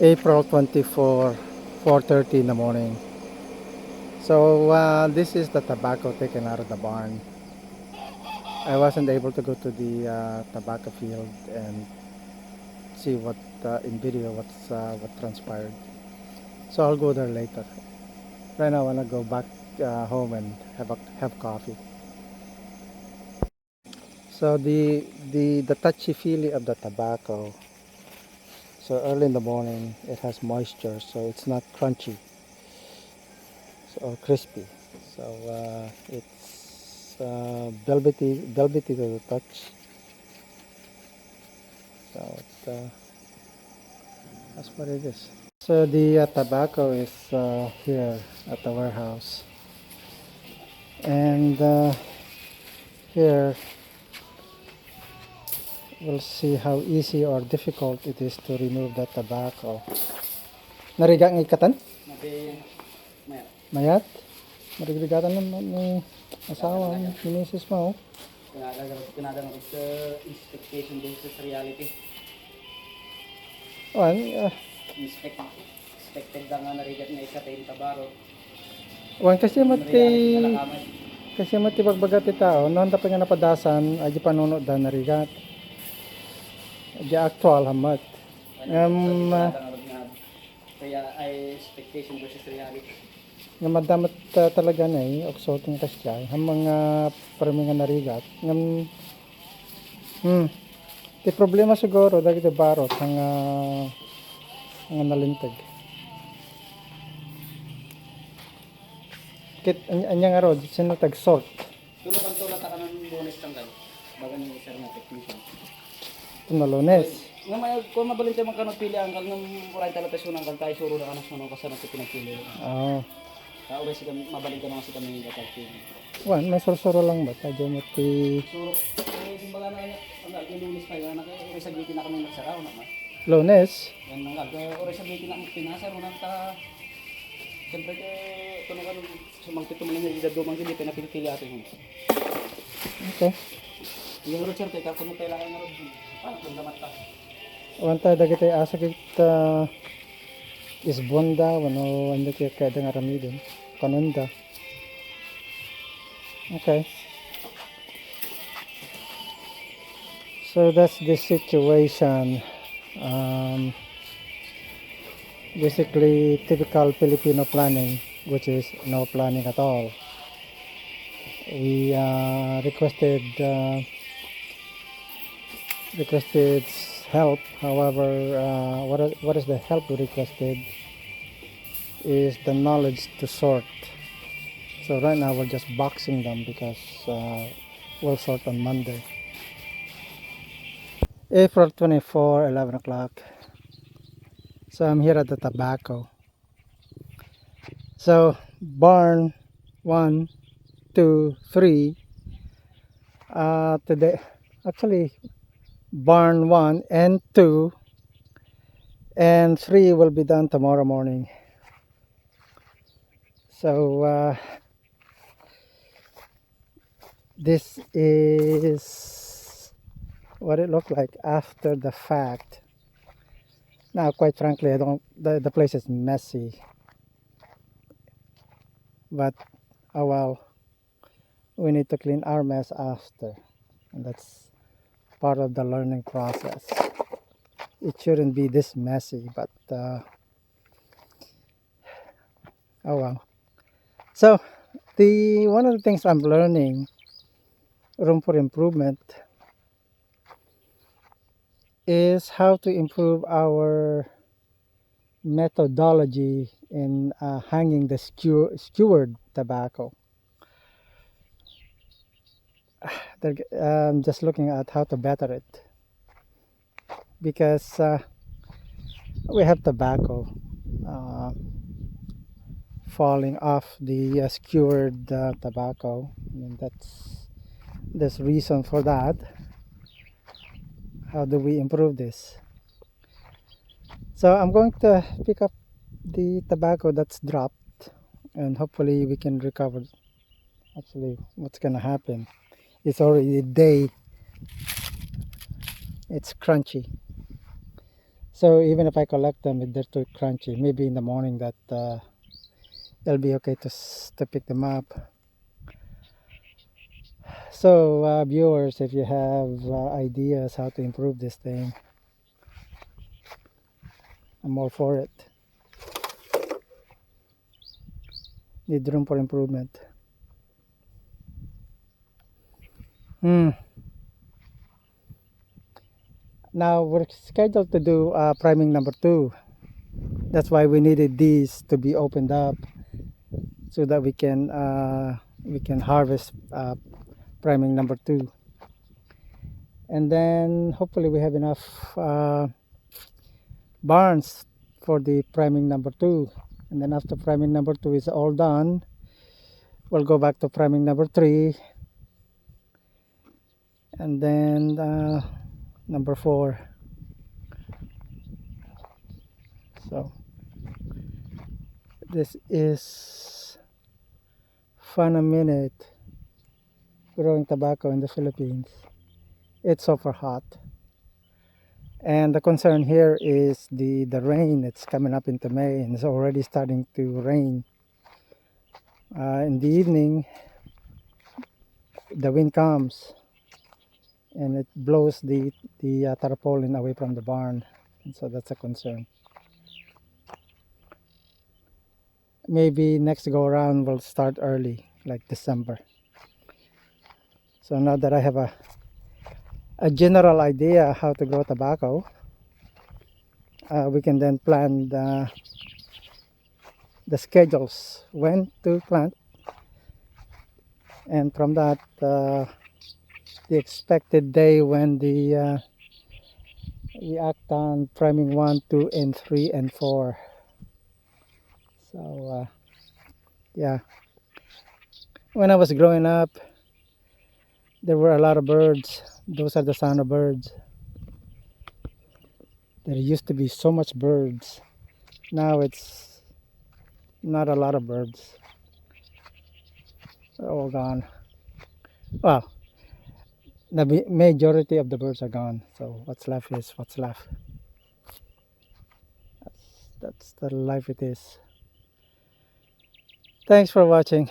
April 24, 4:30 in the morning. So this is the tobacco taken out of the barn. I wasn't able to go to the tobacco field and see what in video what transpired. So I'll go there later. Right now I wanna go back home and have coffee. So the touchy feely of the tobacco. So early in the morning it has moisture, so it's not crunchy or crispy. So it's velvety to the touch. So that's what it is. So the tobacco is here at the warehouse, and here we'll see how easy or difficult it is to remove the tobacco. Nariga ng ikatan? Mayat? Marigligatan naman ni asawa, ni misis mo. Pinadang sa expectation versus reality. Expected lang nga narigat nga isa tayo tabaro. Kasi mati pagbagat tao, noon tapos nga napadasan, ay panunod da narigat. Di actual hamat. Kaya ay expectation versus reality. Nga madamat talaga na oksoting kasya, ang mga parang nga narigat. Di problema siguro dahil ito barot ang nalintag. Kit anya nga rod sino tag sort. Tulo kan to lata kanang bonus tanggal. Baga ni sir nga technician. Tunalones. Nga may ko mabalin tayo magkanot pili ang kal ng 40 peso nang kal tayo suro na kanas no kasano to pinagpili. Oo. Uri si mabalin ka naman si kami ng pili. Wan, may soro lang ba? Tayo mo ti suro. Simbaga na ang lunes tayo na kay uri sa gitin na kami nagsaraw naman. Lunes. Yan nang uri sa gitin na pinasar mo nang ta. Siyempre ke tuno kan sumangkit mo lang yung dumang gili pinapili ato yun. Okay. Yung rocher tayo kung kailangan na ron. Damat ta. Wanta dagiti asakit isbonda wano ando kaya kada nga ramidin. Kanunda. Okay. So that's the situation. Basically typical Filipino planning, which is no planning at all. We requested help. However, what is the help we requested is the knowledge to sort. So right now we're just boxing them because we'll sort on Monday. April 24, 11 o'clock. So I'm here at the tobacco. So barn 1, 2, 3. Today, actually, barn 1 and 2 and 3 will be done tomorrow morning. So this is what it looked like after the fact. Now, quite frankly, I don't. The place is messy, but oh well. We need to clean our mess after, and that's part of the learning process. It shouldn't be this messy, but oh well. So the one of the things I'm learning, room for improvement, is how to improve our methodology in hanging the skewered tobacco. I'm just looking at how to better it, because we have tobacco falling off the skewered tobacco. I mean, there's reason for that. How do we improve this? So I'm going to pick up the tobacco that's dropped, and hopefully we can recover. Actually, what's gonna happen, it's already day, it's crunchy, So even if I collect them, if they're too crunchy, maybe in the morning that it'll be okay to pick them up. So viewers, if you have ideas how to improve this thing, I'm all for it. Need room for improvement. Now we're scheduled to do priming number 2. That's why we needed these to be opened up so that we can harvest priming number 2. And then hopefully we have enough barns for the priming number 2. And then after priming number 2 is all done, we'll go back to priming number 3, and then number 4. So this is fun a minute growing tobacco in the Philippines. It's super hot, and the concern here is the rain. It's coming up into May and it's already starting to rain. In the evening the wind comes and it blows the tarpaulin away from the barn, and so that's a concern. Maybe next go around we'll start early, like December. So now that I have a general idea how to grow tobacco, we can then plan the schedules when to plant, and from that the expected day when we act on priming 1, 2, and 3, and 4. So yeah, when I was growing up there were a lot of birds. Those are the sound of birds. There used to be so much birds. Now it's not a lot of birds. They're all gone. Well, the majority of the birds are gone. So what's left is what's left. That's the life it is. Thanks for watching.